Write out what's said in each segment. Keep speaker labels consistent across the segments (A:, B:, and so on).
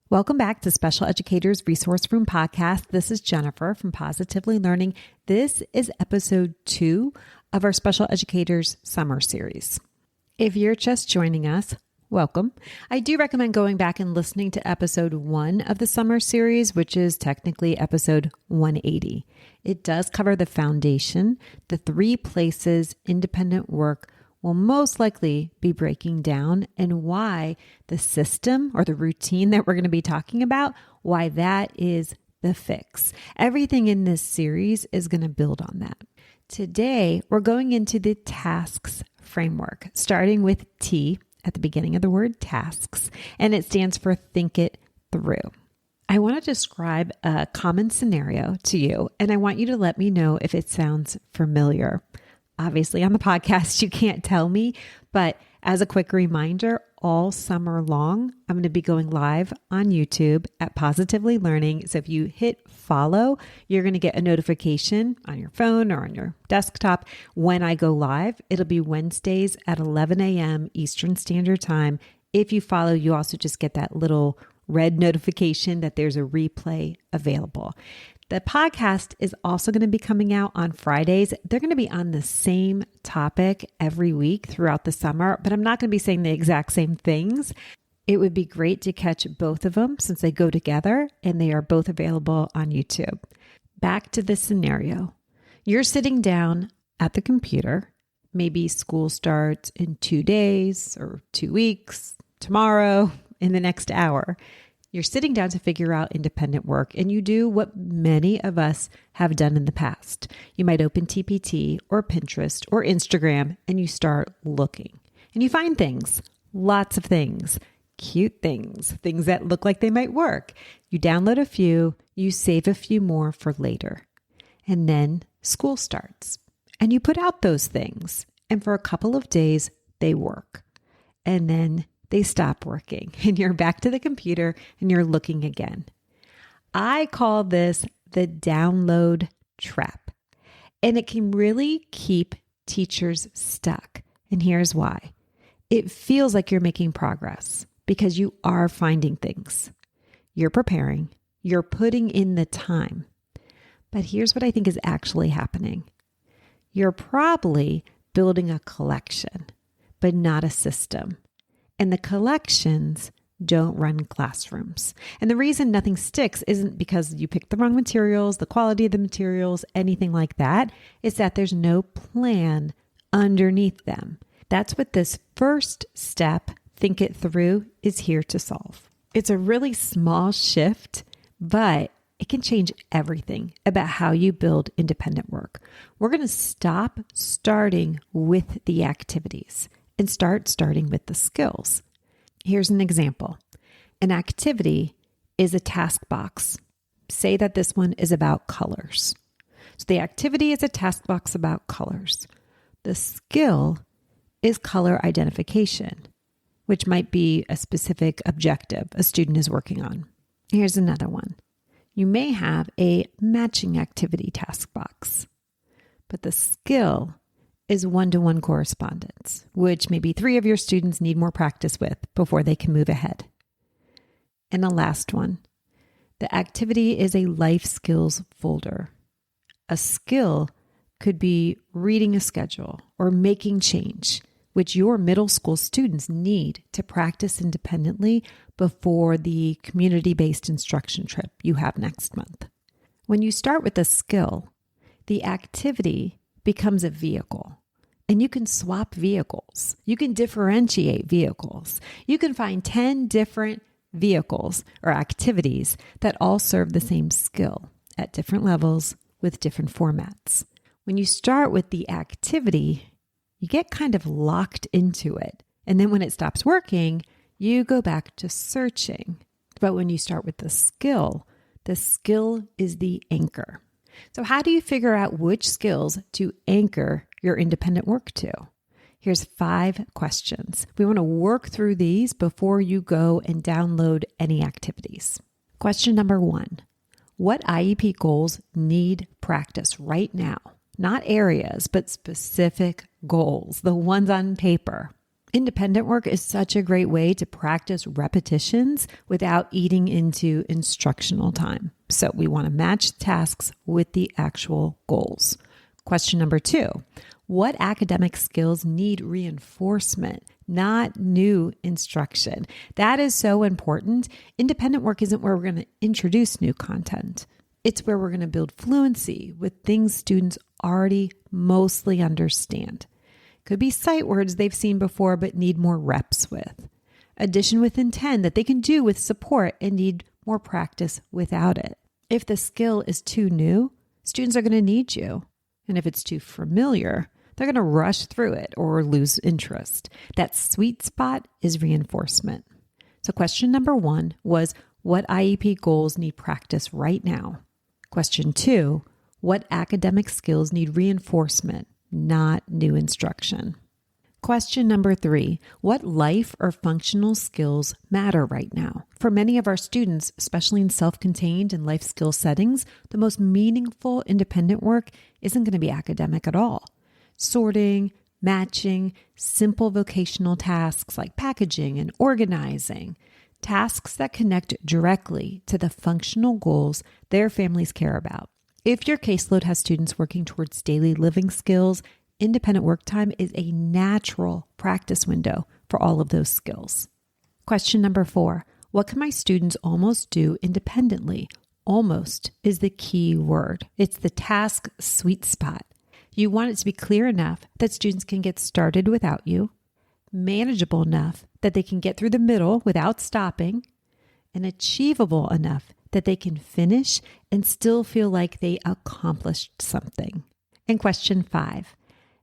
A: Welcome back to Special Educators Resource Room Podcast. This is Jennifer from Positively Learning. This is episode 2 of our Special Educators Summer Series. If you're just joining us, welcome. I do recommend going back and listening to episode 1 of the summer series, which is technically episode 180. It does cover the foundation, the 3 places independent work will most likely be breaking down, and why the system or the routine that we're going to be talking about, why that is the fix. Everything in this series is going to build on that. Today, we're going into the tasks framework, starting with T at the beginning of the word tasks, and it stands for think it through. I want to describe a common scenario to you, and I want you to let me know if it sounds familiar. Obviously, on the podcast, you can't tell me, but as a quick reminder, all summer long, I'm going to be going live on YouTube at Positively Learning. So if you hit follow, you're going to get a notification on your phone or on your desktop when I go live. It'll be Wednesdays at 11 a.m. Eastern Standard Time. If you follow, you also just get that little red notification that there's a replay available. The podcast is also going to be coming out on Fridays. They're going to be on the same topic every week throughout the summer, but I'm not going to be saying the exact same things. It would be great to catch both of them since they go together and they are both available on YouTube. Back to the scenario. You're sitting down at the computer. Maybe school starts in 2 days or 2 weeks, tomorrow, in the next hour. You're sitting down to figure out independent work, and you do what many of us have done in the past. You might open TPT or Pinterest or Instagram, and you start looking. And you find things, lots of things, cute things, things that look like they might work. You download a few, you save a few more for later. And then school starts, and you put out those things. And for a couple of days, they work. And then they stop working and you're back to the computer and you're looking again. I call this the download trap, and it can really keep teachers stuck. And here's why. It feels like you're making progress because you are finding things. You're preparing, you're putting in the time. But here's what I think is actually happening. You're probably building a collection, but not a system. And the collections don't run classrooms. And the reason nothing sticks isn't because you picked the wrong materials, the quality of the materials, anything like that. It's that there's no plan underneath them. That's what this first step, think it through, is here to solve. It's a really small shift, but it can change everything about how you build independent work. We're going to stop starting with the activities and starting with the skills. Here's an example. An activity is a task box. Say that this one is about colors. So the activity is a task box about colors. The skill is color identification, which might be a specific objective a student is working on. Here's another one. You may have a matching activity task box, but the skill is one-to-one correspondence, which maybe 3 of your students need more practice with before they can move ahead. And the last one, the activity is a life skills folder. A skill could be reading a schedule or making change, which your middle school students need to practice independently before the community-based instruction trip you have next month. When you start with a skill, the activity becomes a vehicle, and you can swap vehicles. You can differentiate vehicles. You can find 10 different vehicles or activities that all serve the same skill at different levels with different formats. When you start with the activity, you get kind of locked into it. And then when it stops working, you go back to searching. But when you start with the skill is the anchor. So how do you figure out which skills to anchor your independent work to? Here's 5 questions. We want to work through these before you go and download any activities. Question number 1, what IEP goals need practice right now? Not areas, but specific goals, the ones on paper. Independent work is such a great way to practice repetitions without eating into instructional time. So we want to match tasks with the actual goals. Question number 2, what academic skills need reinforcement, not new instruction? That is so important. Independent work isn't where we're going to introduce new content. It's where we're going to build fluency with things students already mostly understand. Could be sight words they've seen before but need more reps with. Addition with intent that they can do with support and need more practice without it. If the skill is too new, students are going to need you. And if it's too familiar, they're going to rush through it or lose interest. That sweet spot is reinforcement. So question number 1 was, what IEP goals need practice right now? Question 2, what academic skills need reinforcement, not new instruction? Question number 3, what life or functional skills matter right now? For many of our students, especially in self-contained and life skill settings, the most meaningful independent work isn't going to be academic at all. Sorting, matching, simple vocational tasks like packaging and organizing, tasks that connect directly to the functional goals their families care about. If your caseload has students working towards daily living skills, independent work time is a natural practice window for all of those skills. Question number 4, what can my students almost do independently? Almost is the key word. It's the task sweet spot. You want it to be clear enough that students can get started without you, manageable enough that they can get through the middle without stopping, and achievable enough that they can finish and still feel like they accomplished something. And question 5,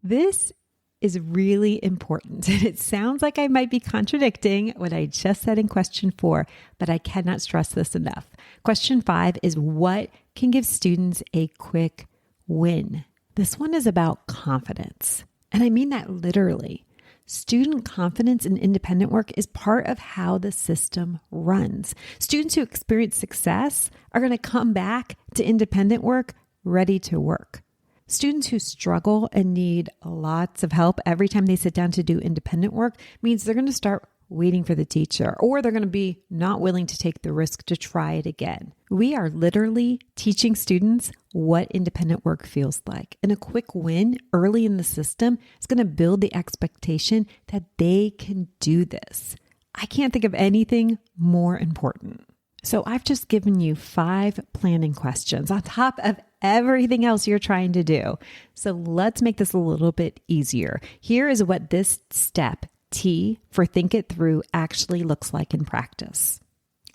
A: this is really important. And it sounds like I might be contradicting what I just said in question 4, but I cannot stress this enough. Question 5 is, what can give students a quick win? This one is about confidence. And I mean that literally. Student confidence in independent work is part of how the system runs. Students who experience success are going to come back to independent work ready to work. Students who struggle and need lots of help every time they sit down to do independent work means they're going to start waiting for the teacher, or they're going to be not willing to take the risk to try it again. We are literally teaching students what independent work feels like. And a quick win early in the system is going to build the expectation that they can do this. I can't think of anything more important. So I've just given you 5 planning questions on top of everything else you're trying to do. So let's make this a little bit easier. Here is what this step, T for think it through, actually looks like in practice.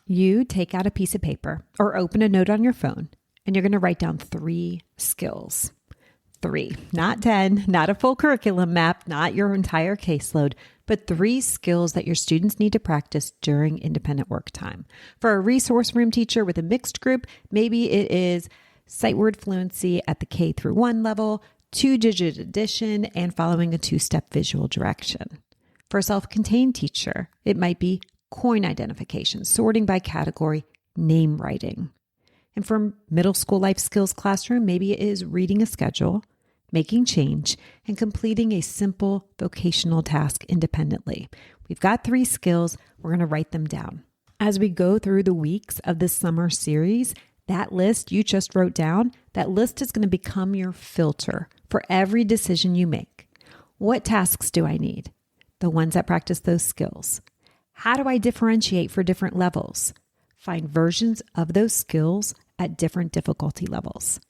A: You take out a piece of paper or open a note on your phone, and you're going to write down 3 skills. 3, not 10, not a full curriculum map, not your entire caseload, but 3 skills that your students need to practice during independent work time. For a resource room teacher with a mixed group, maybe it is sight word fluency at the K through 1 level, 2-digit addition, and following a 2-step visual direction. For a self-contained teacher, it might be coin identification, sorting by category, name writing. And for middle school life skills classroom, maybe it is reading a schedule, making change, and completing a simple vocational task independently. We've got 3 skills. We're going to write them down. As we go through the weeks of this summer series, that list you just wrote down, that list is going to become your filter for every decision you make. What tasks do I need? The ones that practice those skills. How do I differentiate for different levels? Find versions of those skills at different difficulty levels.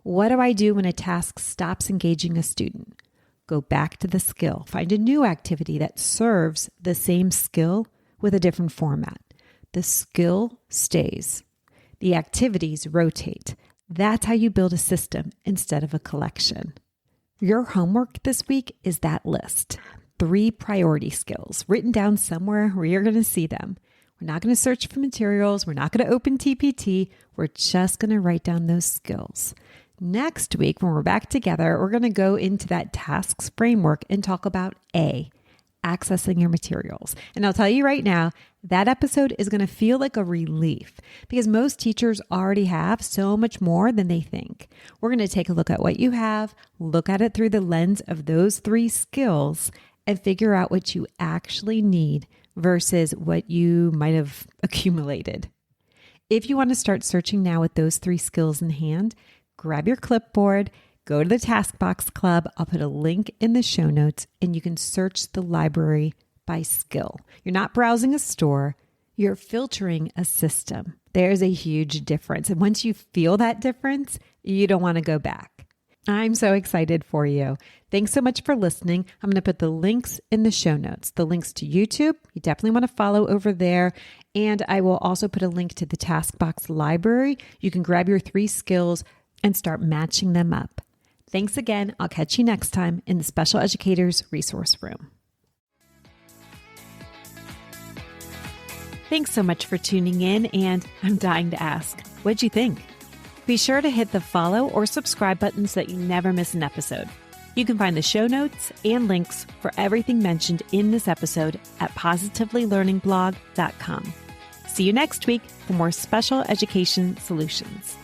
A: What do I do when a task stops engaging a student? Go back to the skill. Find a new activity that serves the same skill with a different format. The skill stays. The activities rotate. That's how you build a system instead of a collection. Your homework this week is that list. 3 priority skills written down somewhere where you're going to see them. We're not going to search for materials. We're not going to open TPT. We're just going to write down those skills. Next week, when we're back together, we're going to go into that tasks framework and talk about A, accessing your materials. And I'll tell you right now, that episode is going to feel like a relief because most teachers already have so much more than they think. We're going to take a look at what you have, look at it through the lens of those 3 skills, and figure out what you actually need versus what you might have accumulated. If you want to start searching now with those 3 skills in hand, grab your clipboard, go to the Task Box Club. I'll put a link in the show notes and you can search the library by skill. You're not browsing a store, you're filtering a system. There's a huge difference. And once you feel that difference, you don't want to go back. I'm so excited for you. Thanks so much for listening. I'm going to put the links in the show notes, the links to YouTube. You definitely want to follow over there. And I will also put a link to the Taskbox library. You can grab your 3 skills and start matching them up. Thanks again. I'll catch you next time in the Special Educators Resource Room. Thanks so much for tuning in, and I'm dying to ask, what'd you think? Be sure to hit the follow or subscribe buttons so that you never miss an episode. You can find the show notes and links for everything mentioned in this episode at positivelylearningblog.com. See you next week for more special education solutions.